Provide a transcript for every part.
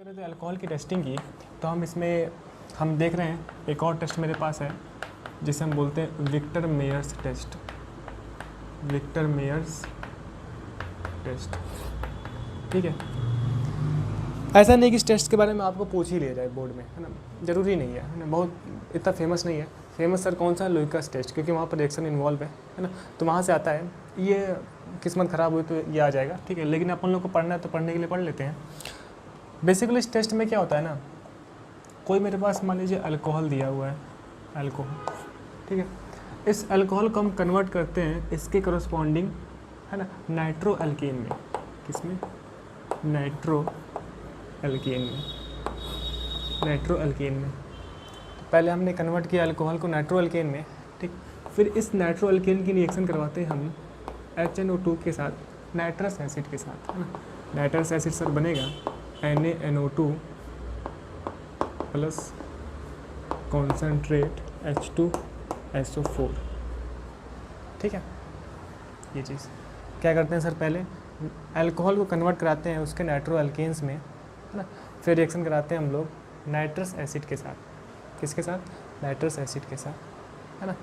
करें तो अल्कोहल की टेस्टिंग की, तो हम देख रहे हैं एक और टेस्ट मेरे पास है जिसे हम बोलते हैं Victor Meyers test. Victor Meyers test, ठीक है। ऐसा नहीं कि इस टेस्ट के बारे में आपको पूछ ही लिया जाए बोर्ड में, है ना, ज़रूरी नहीं है ना, बहुत इतना फेमस नहीं है। फेमस सर कौन सा है? लुइकस टेस्ट, क्योंकि वहाँ पर रिएक्शन इन्वॉल्व है ना, तो वहाँ से आता है। ये किस्मत ख़राब हुई तो ये आ जाएगा, ठीक है, लेकिन अपन लोग को पढ़ना है तो पढ़ने के लिए पढ़ लेते हैं। बेसिकली इस टेस्ट में क्या होता है ना, कोई मेरे पास मान लीजिए अल्कोहल दिया हुआ है, अल्कोहल, ठीक है। इस अल्कोहल को हम कन्वर्ट करते हैं इसके करस्पॉन्डिंग, है ना, नाइट्रो अल्केन में। किसमें? नाइट्रो अल्केन में। नाइट्रो अल्केन में तो पहले हमने कन्वर्ट किया अल्कोहल को नाइट्रो अल्केन में, ठीक। फिर इस नाइट्रो अल्केन की रिएक्शन करवाते हैं हम HNO2 के साथ, नाइट्रस एसिड के साथ, है ना। नाइट्रस एसिड सर बनेगा NaNO2 प्लस कॉन्सेंट्रेट H2SO4, ठीक है। ये चीज़ क्या करते हैं सर, पहले अल्कोहल को कन्वर्ट कराते हैं उसके नाइट्रो अल्केन्स में, है ना। फिर रिएक्शन कराते हैं हम लोग नाइट्रस एसिड के साथ। किसके साथ? नाइट्रस एसिड के साथ, है ना।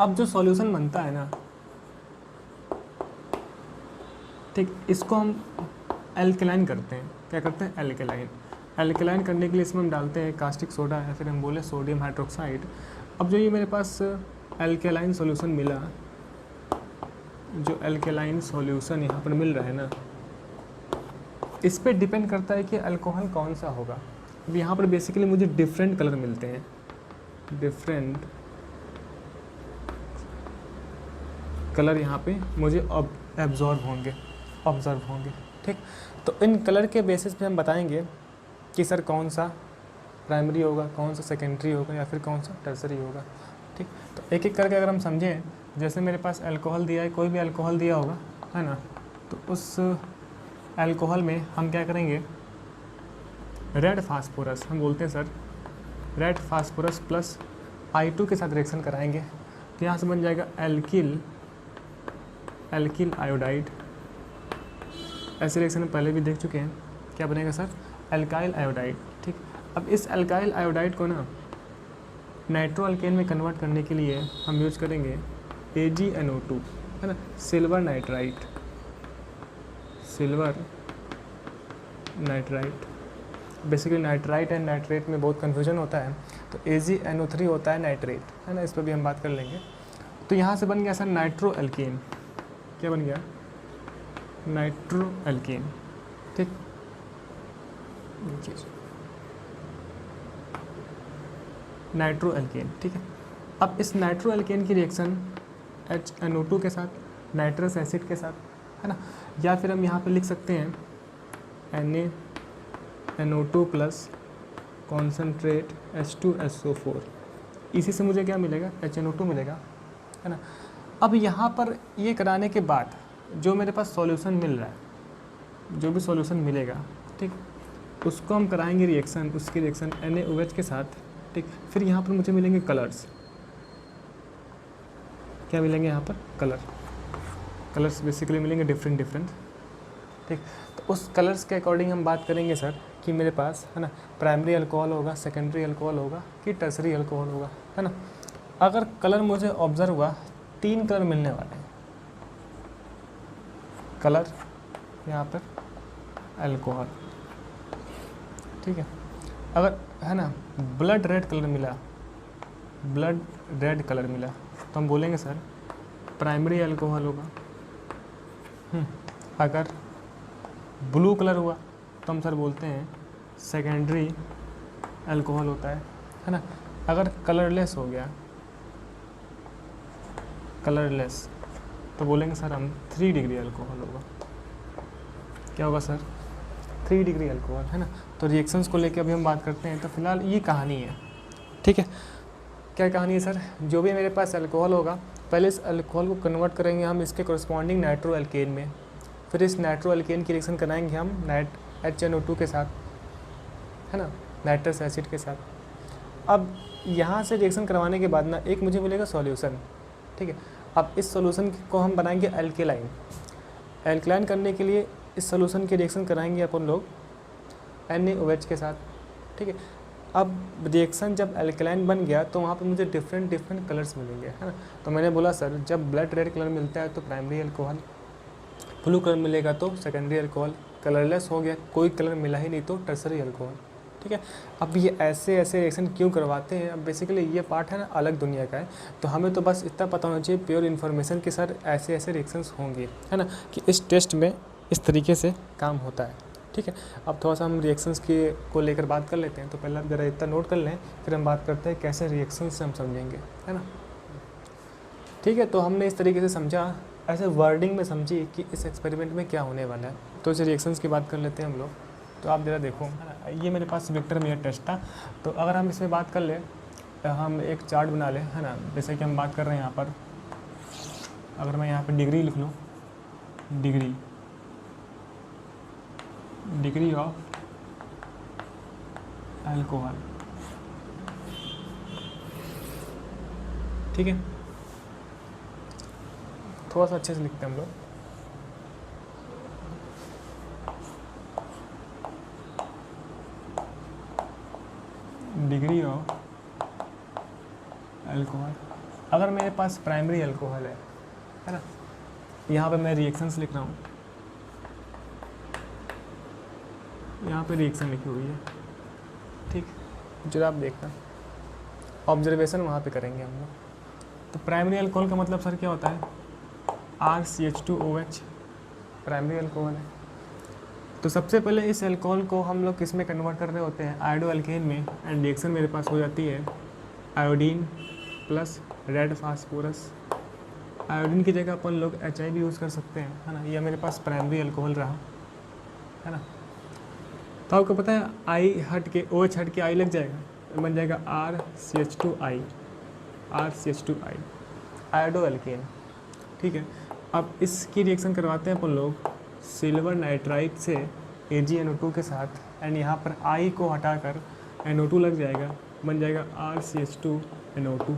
अब जो सॉल्यूशन बनता है ना, ठीक, इसको हम एल्कलाइन करते हैं। क्या करते हैं? एल्कलाइन। एल्कलाइन करने के लिए इसमें हम डालते हैं कास्टिक सोडा या फिर हम बोले सोडियम हाइड्रोक्साइड। अब जो ये मेरे पास एल्कलाइन सॉल्यूशन मिला, जो एल्कलाइन सॉल्यूशन यहाँ पर मिल रहा है ना, इस पे डिपेंड करता है कि अल्कोहल कौन सा होगा। अब यहाँ पर बेसिकली मुझे डिफरेंट कलर मिलते हैं, डिफरेंट कलर यहाँ पे मुझे ऑब्जर्व होंगे, ठीक। तो इन कलर के बेसिस पे हम बताएंगे कि सर कौन सा प्राइमरी होगा, कौन सा सेकेंडरी होगा या फिर कौन सा टर्सरी होगा, ठीक। तो एक एक करके अगर हम समझें, जैसे मेरे पास अल्कोहल दिया है, कोई भी अल्कोहल दिया होगा, है ना, तो उस अल्कोहल में हम क्या करेंगे, रेड फास्फोरस, हम बोलते हैं sir red phosphorus plus I2 के साथ रिएक्शन कराएंगे, तो यहाँ से बन जाएगा एल्किल आयोडाइड। ऐसे रिएक्शन में पहले भी देख चुके हैं, क्या बनेगा सर? एल्काइल आयोडाइड, ठीक। अब इस एल्काइल आयोडाइड को ना नाइट्रो अल्केन में कन्वर्ट करने के लिए हम यूज करेंगे AgNO2, है ना, silver nitrite. Basically nitrite and nitrate में बहुत कन्फ्यूजन होता है, तो AgNO3 होता है नाइट्रेट, है ना, इस पर भी हम बात कर लेंगे। तो यहाँ से बन गया सर नाइट्रो अल्केन। क्या बन गया? नाइट्रो अल्केन, ठीक। नाइट्रो अल्केन, ठीक है। अब इस नाइट्रो अल्केन की रिएक्शन HNO2 के साथ, नाइट्रस एसिड के साथ, है ना, या फिर हम यहाँ पे लिख सकते हैं NaNO2 प्लस कॉन्सेंट्रेट H2SO4। इसी से मुझे क्या मिलेगा? HNO2 मिलेगा, है ना। अब यहाँ पर ये कराने के बाद जो मेरे पास सॉल्यूशन मिल रहा है, जो भी सॉल्यूशन मिलेगा, ठीक, उसको हम कराएंगे रिएक्शन, उसकी रिएक्शन NaOH के साथ, ठीक। फिर यहाँ पर मुझे मिलेंगे कलर्स। क्या मिलेंगे यहाँ पर? कलर्स बेसिकली मिलेंगे डिफरेंट, ठीक। तो उस कलर्स के अकॉर्डिंग हम बात करेंगे सर कि मेरे पास, है ना, प्राइमरी अल्कोहल होगा, सेकेंडरी अल्कोहल होगा कि टर्सरी अल्कोहल होगा, है ना। अगर कलर मुझे ऑब्जर्व हुआ, 3 कलर मिलने वाले हैं। कलर यहाँ पर अल्कोहल, ठीक है। अगर, है ना, ब्लड रेड कलर मिला, तो हम बोलेंगे सर प्राइमरी अल्कोहल होगा। अगर ब्लू कलर हुआ तो हम सर बोलते हैं सेकेंडरी अल्कोहल होता है ना। अगर कलरलेस हो गया, तो बोलेंगे सर हम 3 डिग्री अल्कोहल होगा। क्या होगा सर? 3 डिग्री अल्कोहल, है ना। तो रिएक्शंस को लेके अभी हम बात करते हैं। तो फिलहाल ये कहानी है, ठीक है। क्या कहानी है सर? जो भी मेरे पास अल्कोहल होगा, पहले इस अल्कोहल को कन्वर्ट करेंगे हम इसके करस्पॉन्डिंग नाइट्रो अल्केन में, फिर इस नाइट्रो अल्केन की रिएक्शन कराएंगे हम HNO2 के साथ, है ना, नाइट्रस एसिड के साथ। अब यहाँ से रिएक्शन करवाने के बाद ना एक मुझे मिलेगा सॉल्यूशन, ठीक है। अब इस सॉल्यूशन को हम बनाएंगे एल्केलाइन करने के लिए इस सॉल्यूशन की रिएक्शन कराएंगे अपन लोग NaOH के साथ, ठीक है। अब रिएक्शन जब एल्कलाइन बन गया तो वहाँ पे मुझे डिफरेंट कलर्स मिलेंगे, है ना। तो मैंने बोला सर जब ब्लड रेड कलर मिलता है तो प्राइमरी अल्कोहल, ब्लू कलर मिलेगा तो सेकेंडरी अल्कोहल, कलरलेस हो गया कोई कलर मिला ही नहीं तो टर्सरी अल्कोहल, ठीक है। अब ये ऐसे रिएक्शन क्यों करवाते हैं, अब बेसिकली ये पार्ट है ना अलग दुनिया का है, तो हमें तो बस इतना पता होना चाहिए प्योर इन्फॉर्मेशन के सर ऐसे रिएक्शंस होंगे, है ना, कि इस टेस्ट में इस तरीके से काम होता है, ठीक है। अब थोड़ा सा हम रिएक्शंस के को लेकर बात कर लेते हैं, तो पहले आप ज़रा इतना नोट कर लें, फिर हम बात करते हैं कैसे रिएक्शंस से हम समझेंगे, है ना, ठीक है। तो हमने इस तरीके से समझा, ऐसे वर्डिंग में समझी कि इस एक्सपेरिमेंट में क्या होने वाला है। तो इस रिएक्शंस की बात कर लेते हैं हम लोग। तो आप ज़रा देखो, है ना, ये मेरे पास विक्टर मेयर टेस्ट था। तो अगर हम इसमें बात कर लें, हम एक चार्ट बना लें, है ना, जैसे कि हम बात कर रहे हैं यहाँ पर, अगर मैं यहाँ पर डिग्री लिख लूँ, डिग्री ऑफ अल्कोहल, ठीक है। थोड़ा सा अच्छे से लिखते हैं हम लोग, डिग्री ऑफ अल्कोहल। अगर मेरे पास प्राइमरी अल्कोहल है ना, यहाँ पे मैं रिएक्शंस लिख रहा हूँ, यहाँ पे रिएक्शन लिखी हुई है, ठीक, जरा आप देखना, ऑब्जर्वेशन वहाँ पे करेंगे हम लोग। तो प्राइमरी अल्कोहल का मतलब सर क्या होता है, RCH2OH प्राइमरी अल्कोहल है। तो सबसे पहले इस अल्कोहल को हम लोग किस में कन्वर्ट कर रहे होते हैं, आयोडो अल्केन में, एंड रिएक्शन मेरे पास हो जाती है iodine plus red phosphorus. Iodine की जगह अपन लोग HI भी यूज़ कर सकते हैं, है ना। यह मेरे पास प्राइमरी अल्कोहल रहा, है ना। तो आपको पता है I हट के OH हट के I लग जाएगा, बन जाएगा RCH2I आयोडो अल्केन, ठीक है। अब इसकी रिएक्शन करवाते हैं अपन लोग सिल्वर नाइट्राइट से AgNO2 के साथ, एंड यहाँ पर I को हटाकर NO2 लग जाएगा, बन जाएगा RCH2NO2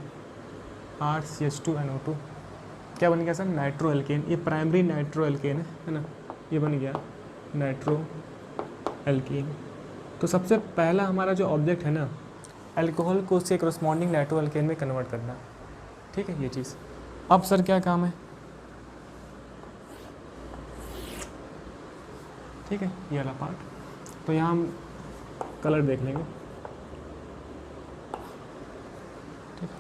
क्या बन गया सर, नाइट्रो अल्केन। ये प्राइमरी नाइट्रो अल्केन है ना, ये बन गया नाइट्रो अल्केन। तो सबसे पहला हमारा जो ऑब्जेक्ट है ना, अल्कोहल को उसके करस्पॉन्डिंग नाइट्रो अल्केन में कन्वर्ट करना, ठीक है, ये चीज़। अब सर क्या काम है, ठीक है, ये वाला पार्ट। तो यहाँ हम कलर देख लेंगे, ठीक।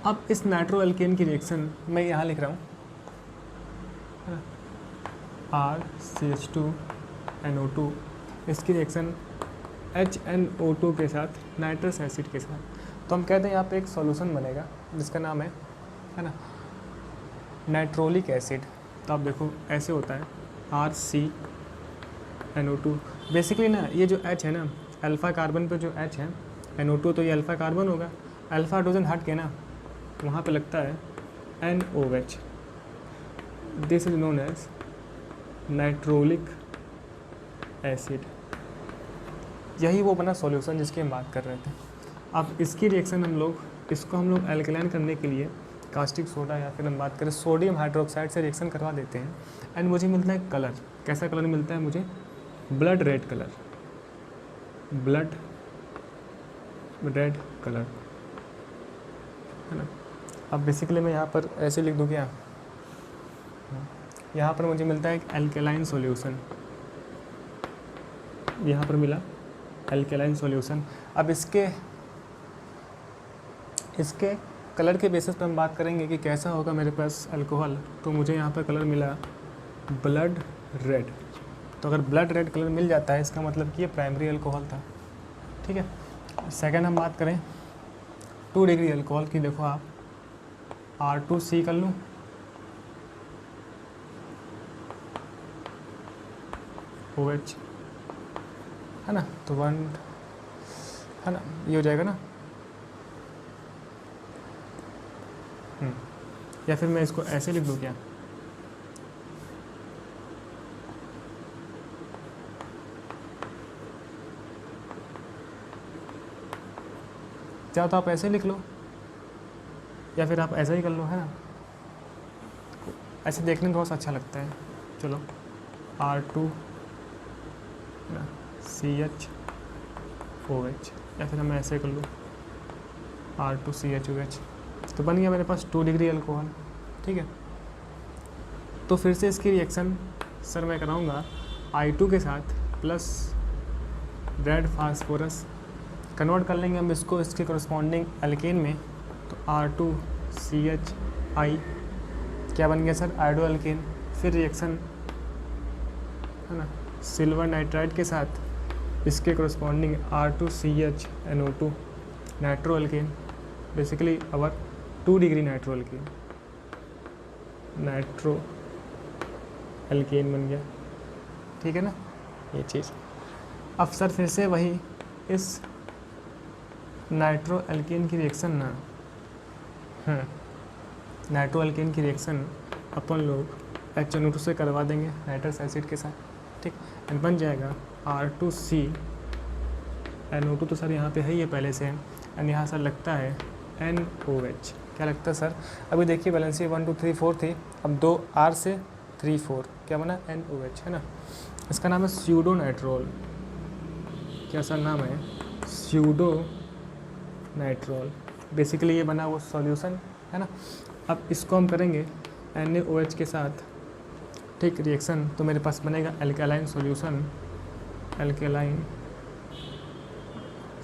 अब इस नाइट्रो अल्केन की रिएक्शन मैं यहाँ लिख रहा हूँ, RCH2NO2, इसकी रिएक्शन HNO2 के साथ नाइट्रस एसिड के साथ। तो हम कहते हैं यहाँ पे एक सॉल्यूशन बनेगा जिसका नाम है ना, नाइट्रोलिक एसिड। तो आप देखो ऐसे होता है RCNO2। बेसिकली ना ये जो H है ना, अल्फ़ा कार्बन पे जो H है, NO2 तो ये अल्फ़ा कार्बन होगा, अल्फ़ा हाइड्रोजन हट के ना वहाँ पे लगता है NOH। This is known as nitrolic acid. यही वो बना सॉल्यूशन जिसकी हम बात कर रहे थे। अब इसकी रिएक्शन हम लोग एल्कलाइन करने के लिए कास्टिक सोडा या फिर हम बात करें सोडियम हाइड्रोक्साइड से रिएक्शन करवा देते हैं, एंड मुझे मिलता है कलर। कैसा कलर मिलता है मुझे, ब्लड रेड कलर, है ना। अब बेसिकली मैं यहाँ पर ऐसे लिख दूँ क्या, यहाँ पर मुझे मिलता है एक एल्केलाइन सॉल्यूशन, यहाँ पर मिला एल्केलाइन सॉल्यूशन। अब इसके कलर के बेसिस पर हम बात करेंगे कि कैसा होगा मेरे पास अल्कोहल। तो मुझे यहाँ पर कलर मिला ब्लड रेड। तो अगर ब्लड रेड कलर मिल जाता है इसका मतलब कि ये प्राइमरी अल्कोहल था, ठीक है। सेकंड हम बात करें 2 डिग्री अल्कोहल की, देखो आप R2C कर लूँ, OH, है ना, तो 1, है ना, ये हो जाएगा ना। या फिर मैं इसको ऐसे लिख दूँ क्या, चाहो तो आप ऐसे लिख लो या फिर आप ऐसा ही कर लो, है ना। ऐसे देखने में थोड़ा सा अच्छा लगता है। चलो R2 है ना, CHOH, या फिर मैं ऐसे कर लूँ R2CHOH, तो बन गया मेरे पास 2 डिग्री अल्कोहल। ठीक है, तो फिर से इसकी रिएक्शन सर मैं कराऊंगा I2 के साथ प्लस रेड फास्फोरस, कन्वर्ट कर लेंगे हम इसको इसके करस्पॉन्डिंग एल्केन में, तो R2CHI क्या बन गया सर, आयोडो एल्केन। फिर रिएक्शन है ना सिल्वर नाइट्राइड के साथ इसके corresponding R2CHNO2 nitro alkane, basically our 2 degree nitro alkane, nitro alkane बन गया। ठीक है ना ये चीज़। अब सर फिर से वही इस नाइट्रो एल्केन की रिएक्शन ना, नाइट्रो एल्केन की रिएक्शन अपन लोग HNO2 से करवा देंगे नाइट्रस एसिड के साथ। ठीक, एंड बन जाएगा R2CNO2, तो सर यहाँ पे है ये पहले से, एंड यहाँ सर लगता है NOH। क्या लगता है सर, अभी देखिए वैलेंसी 1 2 3 4 थी, अब 2 R से 3 4 क्या बना, NOH है ना। इसका नाम है स्यूडो नाइट्रोल। क्या सर नाम है, स्यूडो नाइट्रोल। बेसिकली ये बना वो सॉल्यूशन है ना। अब इसको हम करेंगे NaOH के साथ, ठीक रिएक्शन, तो मेरे पास बनेगा एल्केलाइन सॉल्यूशन, एल्केलाइन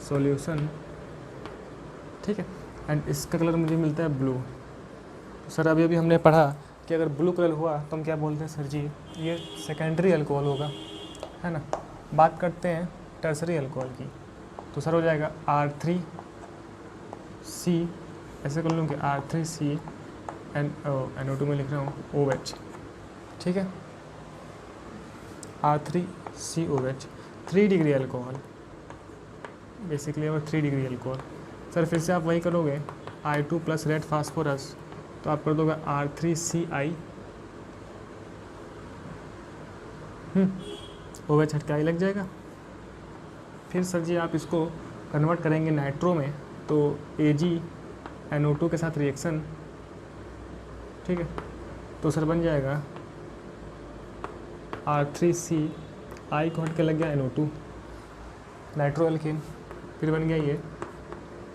सॉल्यूशन। ठीक है, एंड इसका कलर मुझे मिलता है ब्लू। सर अभी हमने पढ़ा कि अगर ब्लू कलर हुआ तो हम क्या बोलते हैं सर जी, ये सेकेंडरी अल्कोहल होगा है ना। बात करते हैं टर्सरी अल्कोहल की, तो सर हो जाएगा R3C, ऐसे कर लूँ कि R3C NO2 में लिख रहा हूँ OH। ठीक है, R3COH, 3 डिग्री अल्कोहल, बेसिकली और 3 डिग्री अल्कोहल। सर फिर से आप वही करोगे I2 प्लस रेड फास्फोरस, तो आप कर दोगे R3CI, OH हटके I लग जाएगा। फिर सर जी आप इसको कन्वर्ट करेंगे नाइट्रो में, तो AgNO2 के साथ रिएक्शन। ठीक है, तो सर बन जाएगा R3CI को हट के लग गया NO2 नाइट्रो एल्केन, फिर बन गया ये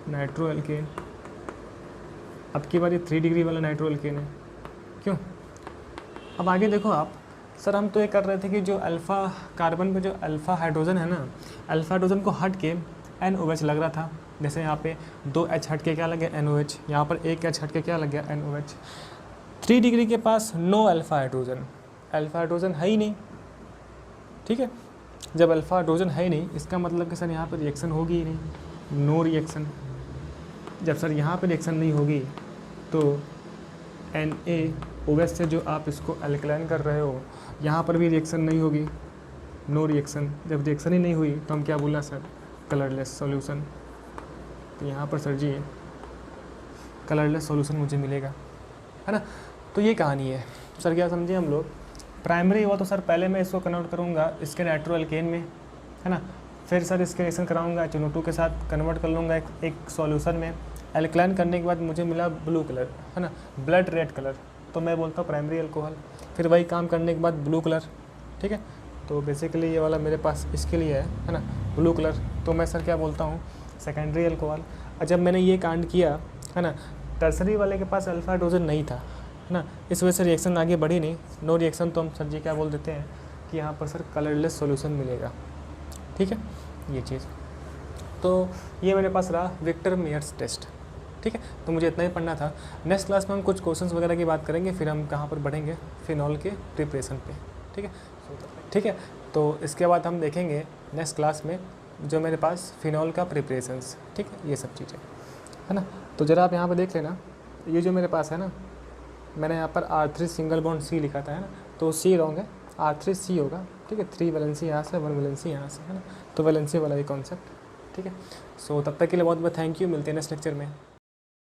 नाइट्रो एल्केन। अब की बार ये 3 डिग्री वाला नाइट्रो एल्केन है, क्यों। अब आगे देखो आप, सर हम तो ये कर रहे थे कि जो अल्फ़ा कार्बन पे जो अल्फ़ा हाइड्रोजन है ना, अल्फ़ा हाइड्रोजन को हट के NOH लग रहा था। जैसे यहाँ पे 2 H हट के क्या लग गया NOH, यहाँ पर 1 H हट के क्या लग गया NOH। 3 डिग्री के पास no alpha hydrogen, alpha hydrogen है ही नहीं। ठीक है, जब अल्फ़ा हाइड्रोजन है ही नहीं, इसका मतलब कि सर यहाँ पर रिएक्शन होगी ही नहीं, नो रिएक्शन। जब सर यहाँ पर रिएक्शन नहीं होगी तो NaOH से जो आप इसको अल्कलाइन कर रहे हो, यहाँ पर भी रिएक्शन नहीं होगी, नो रिएक्शन। जब रिएक्शन ही नहीं हुई तो हम क्या बोला सर, कलरलेस सॉल्यूशन। तो यहाँ पर सर जी कलरलेस सॉल्यूशन मुझे मिलेगा है ना। तो ये कहानी है सर, क्या समझे हम लोग। प्राइमरी हुआ तो सर पहले मैं इसको कन्वर्ट करूँगा इसके नाइट्रो एल्केन में है ना, फिर सर इसके रिएक्शन कराऊँगा HNO2 के साथ, कन्वर्ट कर लूँगा एक सॉल्यूशन में। एल्कलाइन करने के बाद मुझे मिला ब्लू कलर है ना, ब्लड रेड कलर, तो मैं बोलता हूँ प्राइमरी अल्कोहल। फिर वही काम करने के बाद ब्लू कलर। ठीक है, तो बेसिकली ये वाला मेरे पास इसके लिए है ना, ब्लू कलर, तो मैं सर क्या बोलता हूँ सेकेंडरी अल्कोहल। और जब मैंने ये कांड किया है ना, टर्सरी वाले के पास अल्फ़ा हाइड्रोजन नहीं था है ना, इस वजह से रिएक्शन आगे बढ़ी नहीं, नो रिएक्शन, तो हम सर जी क्या बोल देते हैं कि यहाँ पर सर कलरलेस सॉल्यूशन मिलेगा। ठीक है, ये चीज़। तो ये मेरे पास रहा विक्टर मेयर्स टेस्ट। ठीक है, तो मुझे इतना ही पढ़ना था। नेक्स्ट क्लास में हम कुछ क्वेश्चंस वगैरह की बात करेंगे, फिर हम कहाँ पर बढ़ेंगे, फिनॉल के प्रिपरेशन पे। ठीक है, ठीक है, तो इसके बाद हम देखेंगे नेक्स्ट क्लास में जो मेरे पास फिनॉल का प्रिपरेशंस। ठीक है, ये सब चीज़ें है ना। तो ज़रा आप यहाँ पर देख लेना, ये जो मेरे पास है ना, मैंने यहाँ पर R3 सिंगल बॉन्ड C लिखा था है ना, तो C रॉन्ग है, R3C होगा। ठीक है, 3 वैलेंसी यहाँ से, 1 वैलेंसी यहाँ से है ना, तो वैलेंसी वाला ये कॉन्सेप्ट। ठीक है, सो तब तक के लिए बहुत बहुत थैंक यू, मिलते हैं नेक्स्ट लेक्चर में।